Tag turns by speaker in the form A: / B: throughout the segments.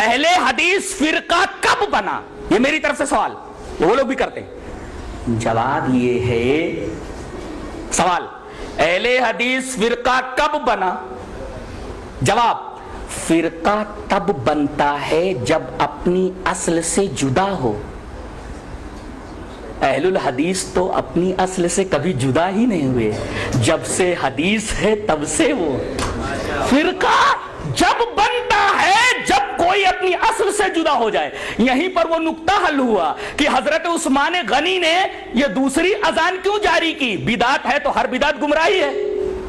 A: اہل حدیث فرقہ کب بنا؟ یہ میری طرف سے سوال، وہ لوگ بھی کرتے ہیں. جواب یہ ہے، سوال اہل حدیث فرقہ کب بنا؟ جواب، فرقہ تب بنتا ہے جب اپنی اصل سے جدا ہو. اہل الحدیث تو اپنی اصل سے کبھی جدا ہی نہیں ہوئے، جب سے حدیث ہے تب سے وہ. فرقہ جب بنتا ہے جب کوئی اپنی اصل سے جدا ہو جائے. یہیں پر وہ نقطہ حل ہوا کہ حضرت عثمان غنی نے یہ دوسری اذان کیوں جاری کی؟ بدعت ہے تو ہر بدعت گمراہی ہے.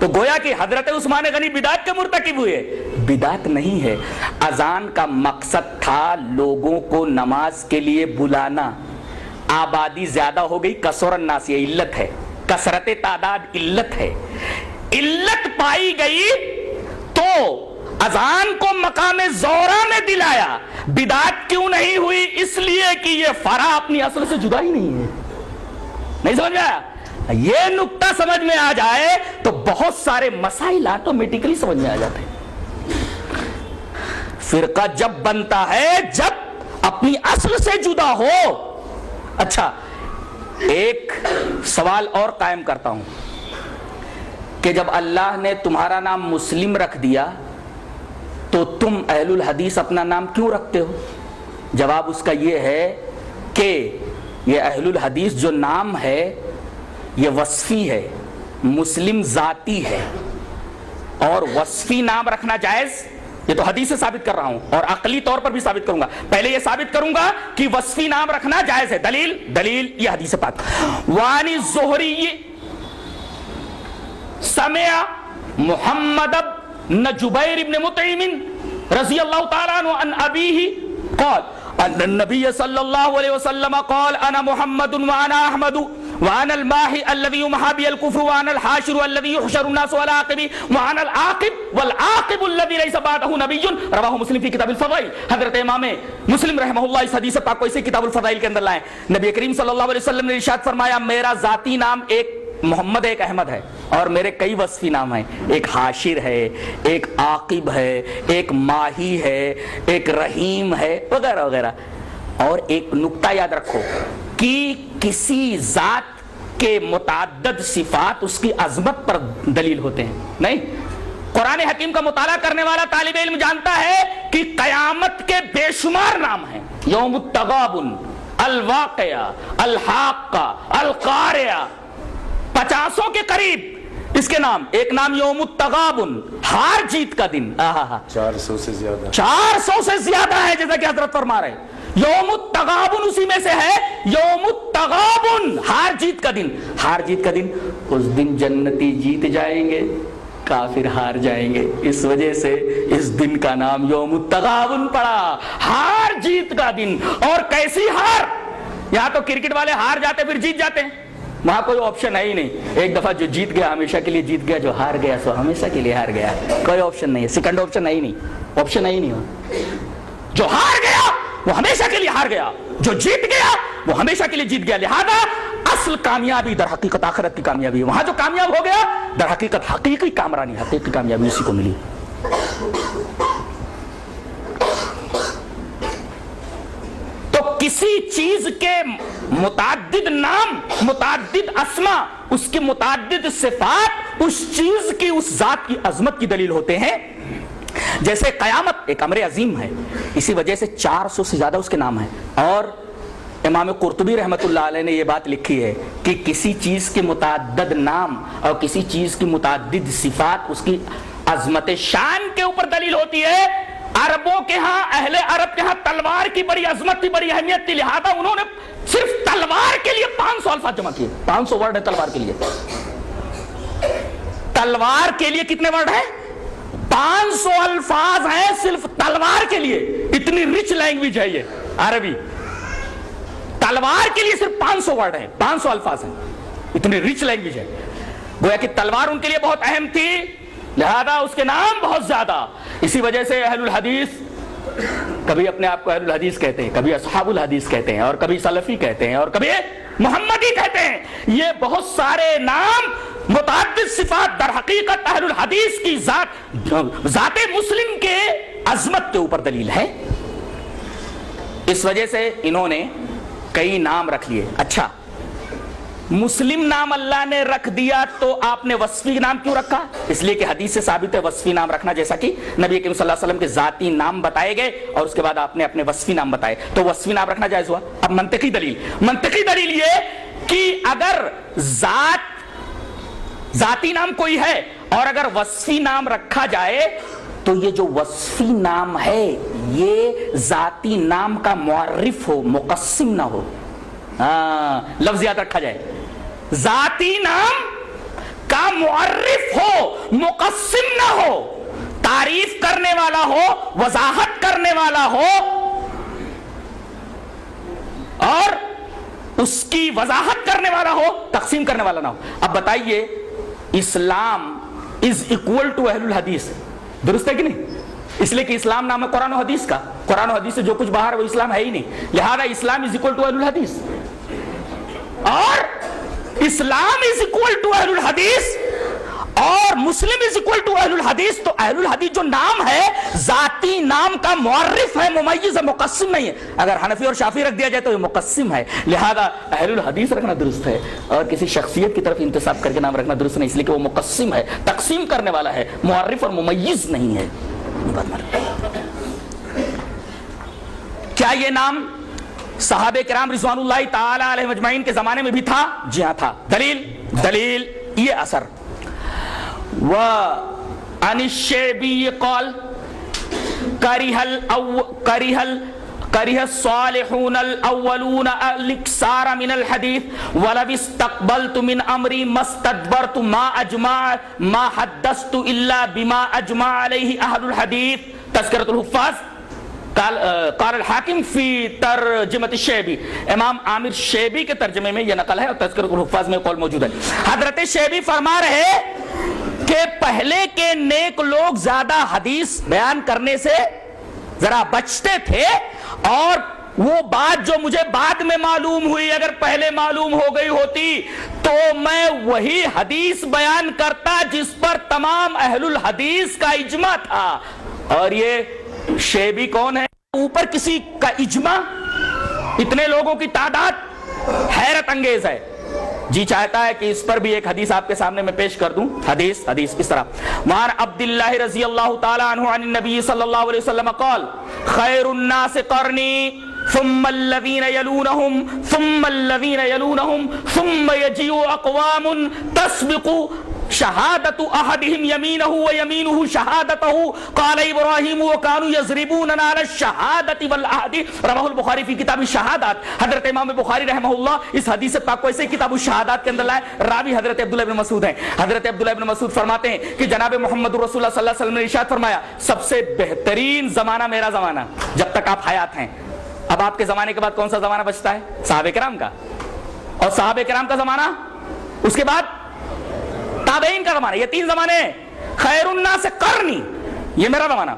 A: تو گویا کہ حضرت عثمان غنی بدعت کے مرتکب ہوئے؟ بدعت نہیں ہے. اذان کا مقصد تھا لوگوں کو نماز کے لیے بلانا. آبادی زیادہ ہو گئی، کثرت الناس، یہ علت ہے. کثرت تعداد علت ہے. علت پائی گئی تو اذان کو مقام زورا میں دلایا. بدعت کیوں نہیں ہوئی؟ اس لیے کہ یہ فرع اپنی اصل سے جدا ہی نہیں ہے. نہیں سمجھ میں آیا؟ یہ نقطہ سمجھ میں آ جائے تو بہت سارے مسائل آٹومیٹکلی سمجھ میں آ جاتے ہیں. فرقہ جب بنتا ہے جب اپنی اصل سے جدا ہو. اچھا، ایک سوال اور قائم کرتا ہوں کہ جب اللہ نے تمہارا نام مسلم رکھ دیا تو تم اہل الحدیث اپنا نام کیوں رکھتے ہو؟ جواب اس کا یہ ہے کہ یہ اہل الحدیث جو نام ہے یہ وصفی ہے، مسلم ذاتی ہے. اور وصفی نام رکھنا جائز، یہ تو حدیث سے ثابت کر رہا ہوں اور عقلی طور پر بھی ثابت کروں گا. پہلے یہ ثابت کروں گا کہ وصفی نام رکھنا جائز ہے. دلیل یہ حدیث پاک. وانی الزہری سمع محمد بن جبیر بن مطعم رضی اللہ تعالیٰ عنہ عن ابیہ قال ان النبی صلی اللہ علیہ وسلم قال انا محمد وانا احمد وانا الماحی الذی یمحى بی الکفر وانا الحاشر الذی یحشر الناس على عاقبی وانا العاقب والعاقب الذی لیس بعدہ نبی. رواہ مسلم فی کتاب الفضائل. حضرت امام مسلم رحمہ اللہ اس حدیث پاک کو اسی کتاب الفضائل کے اندر لائیں. نبی کریم صلی اللہ علیہ وسلم نے ارشاد فرمایا میرا ذاتی نام ایک محمد ایک احمد ہے اور میرے کئی وصفی نام ہیں. ایک حاشر ہے، ایک عاقب ہے، ایک ماہی ہے، ایک رحیم ہے، وغیرہ وغیرہ. اور ایک نقطہ یاد رکھو کہ کسی ذات کے متعدد صفات اس کی عظمت پر دلیل ہوتے ہیں. نہیں، قرآن حکیم کا مطالعہ کرنے والا طالب علم جانتا ہے کہ قیامت کے بے شمار نام ہیں. یوم التغابن، الواقعہ، الحاقہ، القارعہ، 50 کے قریب اس کے نام. ایک نام یوم التغابن، ہار جیت کا دن.
B: 400 سے زیادہ،
A: 400 سے زیادہ ہے جیسا کہ حضرت فرما رہے ہیں. یوم التغابن اسی میں سے ہے. یوم التغابن، ہار جیت کا دن. ہار جیت کا دن، اس دن جنتی جیت جائیں گے، کافر ہار جائیں گے. اس وجہ سے اس دن کا نام یوم التغابن پڑا، ہار جیت کا دن. اور کیسی ہار؟ یہاں تو کرکٹ والے ہار جاتے پھر جیت جاتے ہیں، وہاں کوئی آپشن ہے ہی نہیں. ایک دفعہ جو جیت گیا ہمیشہ کے لیے جیت گیا، جو ہار گیا سو ہمیشہ کے لیے ہار گیا. کوئی آپشن نہیں ہے، سیکنڈ آپشن ہے ہی نہیں، آپشن ہے ہی نہیں. جو ہار گیا وہ ہمیشہ کے لیے ہار گیا، جو جیت گیا وہ ہمیشہ کے لیے جیت گیا. لہذا اصل کامیابی در حقیقت آخرت کی کامیابی ہے. وہاں جو کامیاب ہو گیا در حقیقت حقیقی کامرانی، حقیقی کامیابی اسی کو ملی. تو کسی چیز کے متعدد نام، متعدد اسما، اس کے متعدد صفات اس چیز کی، اس ذات کی عظمت کی دلیل ہوتے ہیں. جیسے قیامت ایک امر عظیم ہے، اسی وجہ سے 400 سے زیادہ اس کے نام ہیں. اور امام قرطبی رحمۃ اللہ علیہ نے یہ بات لکھی ہے کہ کسی چیز کے متعدد نام اور کسی چیز کی متعدد صفات اس کی عظمت شان کے اوپر دلیل ہوتی ہے. عربوں کے ہاں، اہل عرب کے ہاں تلوار کی بڑی عظمت تھی، بڑی اہمیت تھی. لہذا انہوں نے صرف تلوار کے لیے 500 الفاظ جمع کیے. 500 ورڈ ہے تلوار کے لیے. تلوار کے لیے کتنے ورڈ ہیں؟ 500 الفاظ ہیں صرف تلوار کے لیے. اتنی رچ لینگویج ہے یہ عربی. تلوار کے لیے صرف 500 ورڈ ہیں، 500 الفاظ ہیں. اتنی رچ لینگویج ہے. گویا کہ تلوار ان کے لیے بہت اہم تھی، لہذا اس کے نام بہت زیادہ. اسی وجہ سے اہل الحدیث کبھی اپنے آپ کو اہل الحدیث کہتے ہیں، کبھی اصحاب الحدیث کہتے ہیں، اور کبھی سلفی کہتے ہیں، اور کبھی محمدی کہتے ہیں. یہ بہت سارے نام، متعدد صفات در حقیقت اہل الحدیث کی ذات مسلم کے عظمت کے اوپر دلیل ہے. اس وجہ سے انہوں نے کئی نام رکھ لیے. اچھا مسلم نام اللہ نے رکھ دیا تو آپ نے وصفی نام کیوں رکھا؟ اس لیے کہ حدیث سے ثابت ہے وصفی نام رکھنا، جیسا کہ نبی کریم صلی اللہ علیہ وسلم کے ذاتی نام بتائے گئے اور اس کے بعد آپ نے اپنے وصفی نام بتائے، تو وصفی نام رکھنا جائز ہوا. اب منطقی دلیل یہ کہ اگر ذاتی نام کوئی ہے اور اگر وصفی نام رکھا جائے تو یہ جو وصفی نام ہے یہ ذاتی نام کا معرف ہو، مقسم نہ ہو. لفظ یاد رکھا جائے، ذاتی نام کا معرف ہو، مقسم نہ ہو، تعریف کرنے والا ہو، وضاحت کرنے والا ہو اور اس کی وضاحت کرنے والا ہو، تقسیم کرنے والا نہ ہو. اب بتائیے اسلام از اکول ٹو اہل الحدیث، درست ہے کہ نہیں؟ اس لیے کہ اسلام نام ہے قرآن و حدیث کا، قرآن و حدیث سے جو کچھ باہر وہ اسلام ہے ہی نہیں، لہذا اسلام از اکول ٹو اہل الحدیث. اور اسلام از اکول ٹو اہل الحدیث اور مسلم از اکول ٹو اہل الحدیث، تو اہل الحدیث جو نام ہے ذاتی نام کا معرف ہے، ممیز ہے، مقسم نہیں ہے. اگر حنفی اور شافعی رکھ دیا جائے تو یہ مقسم ہے، لہذا اہل الحدیث رکھنا درست ہے اور کسی شخصیت کی طرف انتساب کر کے نام رکھنا درست نہیں، اس لیے کہ وہ مقسم ہے، تقسیم کرنے والا ہے، معرف اور ممیز نہیں ہے. کیا یہ نام صحابہ کرام رضوان اللہ تعالی علیہم اجمعین کے زمانے میں بھی تھا؟ جی ہاں تھا. دلیل یہ اثر وعن الشعبی قال کرہ الصالحون الاولون الاکثار من الحدیث ولو استقبلت من امری ما استدبرت ما حدثت الا بما اجمع علیہ اہل الحدیث. تذکرۃ الحفاظ قال الحاکم فی ترجمۃ الشیبی، امام عامر شیبی کے ترجمے میں یہ نقل ہے اور تذکرۃ الحفاظ میں قول موجود ہے. حضرت شیبی فرما رہے کہ پہلے کے نیک لوگ زیادہ حدیث بیان کرنے سے ذرا بچتے تھے اور وہ بات جو مجھے بعد میں معلوم ہوئی اگر پہلے معلوم ہو گئی ہوتی تو میں وہی حدیث بیان کرتا جس پر تمام اہل الحدیث کا اجماع تھا. اور یہ شیبی کون ہے؟ اوپر کسی کا اجماع، اتنے لوگوں کی تعداد حیرت انگیز ہے. جی چاہتا ہے کہ اس پر بھی ایک حدیث آپ کے سامنے میں پیش کر دوں. حدیث اس طرح وعن عبداللہ رضی اللہ تعالی عنہ عن النبی صلی اللہ علیہ وسلم قال خیر الناس قرنی ثم الذین یلونہم ثم الذین یلونہم ثم یجیء اقوام تسبق شہادت احدہم یمینہ ویمینہ شہادتہ قال ابراہیم وکانوا یضربوننا علی الشہادت والعہد. رواہ البخاری فی کتاب الشہادات. حضرت امام بخاری رحمہ اللہ اس حدیث پاک کو ایسے کتاب الشہادات کے اندر لائے. راوی حضرت عبداللہ بن مسعود ہیں. حضرت عبداللہ بن مسعود فرماتے ہیں کہ جناب محمد رسول اللہ صلی اللہ علیہ وسلم نے ارشاد فرمایا سب سے بہترین زمانہ میرا زمانہ جب تک آپ حیات ہیں. اب آپ کے زمانے کے بعد کون سا زمانہ بچتا ہے؟ صحابہ کرام کا. اور صحابہ کرام کا زمانہ، اس کے بعد تابعین کا زمانہ. یہ تین زمانے ہیں. خیر الناس قرنی یہ میرا زمانہ،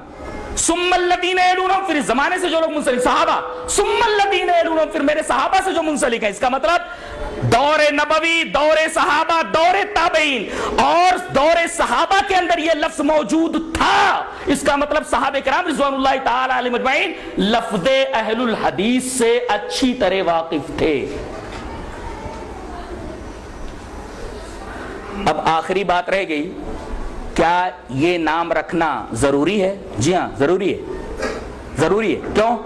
A: ثم الذین یلونہم پھر اس زمانے سے جو لوگ منسلک صحابہ، ثم الذین یلونہم پھر میرے صحابہ سے جو منسلک ہیں. اس کا مطلب دور نبوی، دور صحابہ، دور تابعین اور دور صحابہ کے اندر یہ لفظ موجود تھا. اس کا مطلب صحابہ کرام رضوان اللہ تعالی علیہم اجمعین لفظ اہل الحدیث سے اچھی طرح واقف تھے. اب آخری بات رہ گئی، کیا یہ نام رکھنا ضروری ہے؟ جی ہاں ضروری ہے. کیوں؟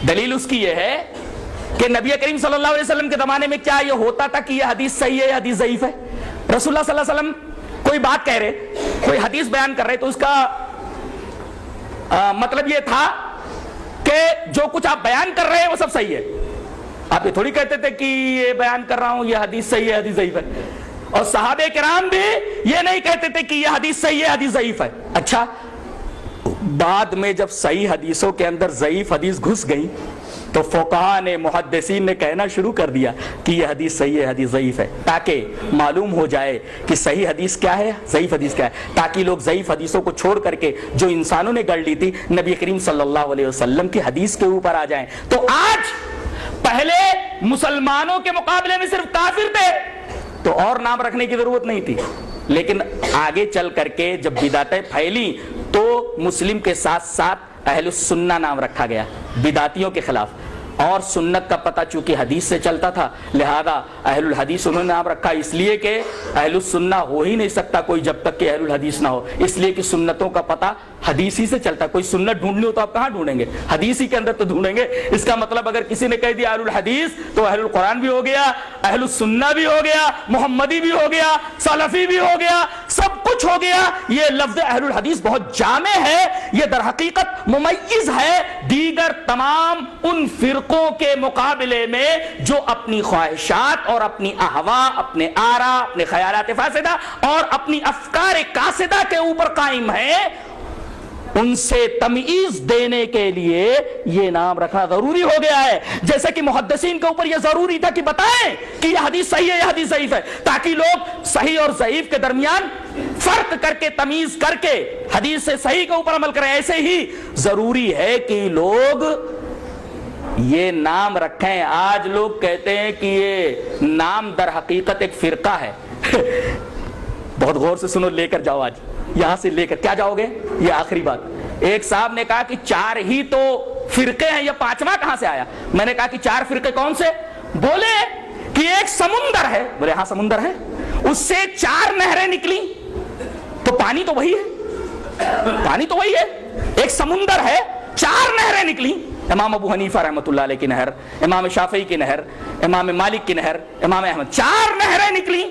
A: دلیل اس کی یہ ہے کہ نبی کریم صلی اللہ علیہ وسلم کے زمانے میں کیا یہ ہوتا تھا کہ یہ حدیث صحیح ہے یا حدیث ضعیف ہے؟ رسول اللہ صلی اللہ علیہ وسلم کوئی بات کہہ رہے، کوئی حدیث بیان کر رہے تو اس کا مطلب یہ تھا کہ جو کچھ آپ بیان کر رہے ہیں وہ سب صحیح ہے. آپ یہ تھوڑی کہتے تھے کہ یہ بیان کر رہا ہوں یہ حدیث صحیح ہے حدیث ضعیف ہے. اور صحابہ کرام بھی یہ نہیں کہتے تھے کہ یہ حدیث صحیح ہے حدیث ضعیف ہے. اچھا بعد میں جب صحیح حدیثوں کے اندر ضعیف حدیث گھس گئی تو فقہاء نے، محدثین نے کہنا شروع کر دیا کہ یہ حدیث صحیح ہے حدیث ضعیف ہے، تاکہ معلوم ہو جائے کہ صحیح حدیث کیا ہے ضعیف حدیث کیا ہے، تاکہ لوگ ضعیف حدیثوں کو چھوڑ کر کے جو انسانوں نے گڑھ لی تھی نبی کریم صلی اللہ علیہ وسلم کی حدیث کے اوپر آ جائیں. تو آج پہلے مسلمانوں کے مقابلے میں صرف کافر تھے تو اور نام رکھنے کی ضرورت نہیں تھی، لیکن آگے چل کر کے جب بدعتیں پھیلی تو مسلم کے ساتھ ساتھ اہل السنہ نام رکھا گیا بدعتیوں کے خلاف، اور سنت کا پتہ چونکہ حدیث سے چلتا تھا لہذا اہل الحدیث انہوں نے نام رکھا، اس لیے کہ اہل السنہ ہو ہی نہیں سکتا کوئی جب تک کہ اہل الحدیث نہ ہو، اس لیے کہ سنتوں کا پتہ حدیث ہی سے چلتا ہے۔ کوئی سنت ڈھونڈنی ہو تو آپ کہاں ڈھونڈیں گے؟ حدیث ہی کے اندر تو ڈھونڈیں گے۔ اس کا مطلب اگر کسی نے کہہ دیا اہل الحدیث تو اہل القرآن بھی ہو گیا، اہل السنہ بھی ہو گیا، محمدی بھی ہو گیا، سلفی بھی ہو گیا، سب کچھ ہو گیا۔ یہ لفظ اہل الحدیث بہت جامع ہے، یہ در حقیقت ممیز ہے دیگر تمام ان فرقوں کے مقابلے میں جو اپنی خواہشات اور اپنی اہوا، اپنے آرا، اپنے خیالات فاسدہ اور اپنی افکار کاسدہ کے اوپر قائم ہے۔ ان سے تمیز دینے کے لیے یہ نام رکھنا ضروری ہو گیا ہے، جیسے کہ محدثین کے اوپر یہ ضروری تھا کہ بتائیں کہ یہ حدیث صحیح ہے، یہ حدیث ضعیف ہے، تاکہ لوگ صحیح اور ضعیف کے درمیان فرق کر کے تمیز کر کے حدیث سے صحیح کے اوپر عمل کریں۔ ایسے ہی ضروری ہے کہ لوگ یہ نام رکھیں۔ آج لوگ کہتے ہیں کہ یہ نام در حقیقت ایک فرقہ ہے۔ بہت غور سے سنو، لے کر جاؤ، آج یہاں سے لے کر کیا جاؤ گے؟ یہ آخری بات۔ ایک صاحب نے کہا کہ 4 ہی تو فرقے ہیں، یہ 5واں کہاں سے آیا؟ میں نے کہا کہ 4 فرقے کون سے؟ بولے کہ ایک سمندر ہے۔ بولے ہاں سمندر ہے، اس سے 4 نہریں نکلی، تو پانی تو وہی ہے، پانی تو وہی ہے۔ ایک سمندر ہے، 4 نہریں نکلی، امام ابو حنیفہ رحمۃ اللہ علیہ کی نہر، امام شافعی کی نہر، امام مالک کی نہر، امام احمد، 4 نہریں نکلی،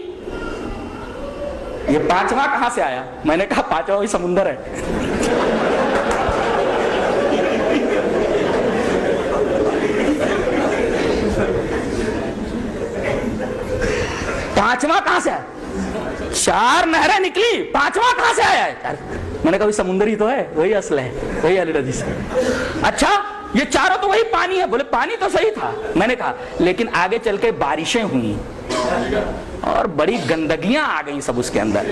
A: یہ 5واں کہاں سے آیا؟ میں نے کہا 5واں وہی سمندر ہے۔ پانچواں کہاں سے آیا؟ 4 نہریں نکلی، 5واں کہاں سے آیا ہے؟ میں نے کہا سمندر ہی تو ہے، وہی اصل ہے، وہی اہل حدیث ہے۔ اچھا یہ 4 تو وہی پانی ہے۔ بولے پانی تو صحیح تھا۔ میں نے کہا لیکن آگے چل کے بارشیں ہوئیں اور بڑی گندگیاں آ گئیں سب اس کے اندر۔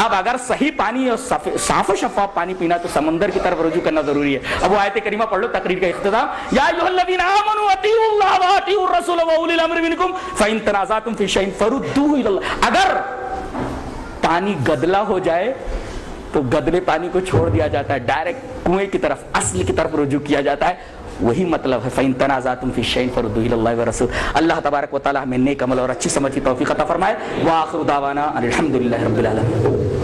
A: اب اگر صحیح پانی اور صاف و شفاف پانی پینا تو سمندر کی طرف رجوع کرنا ضروری ہے۔ اب وہ آیت کریمہ پڑھ لو، تقریر کا اختتام۔ یا ایھا الذین آمنوا اطیعوا اللہ واطیعوا الرسول واولی الامر منکم فإن تنازعتم فی شیء فردوہ الی اللہ۔ اگر پانی گدلا ہو جائے تو گدلے پانی کو چھوڑ دیا جاتا ہے، ڈائریکٹ کنویں کی طرف، اصل کی طرف رجوع کیا جاتا ہے۔ وہی مطلب ہے فَإِن تَنَازَعْتُمْ فِي شَيْءٍ فَرُدُّوهُ إِلَى اللَّهِ وَالرَّسُولِ۔ اللہ تبارک و تعالی ہمیں نیک عمل اور اچھی سمجھ کی توفیق عطا فرمائے۔ وآخر دعوانا ان الحمد للہ رب العالمین۔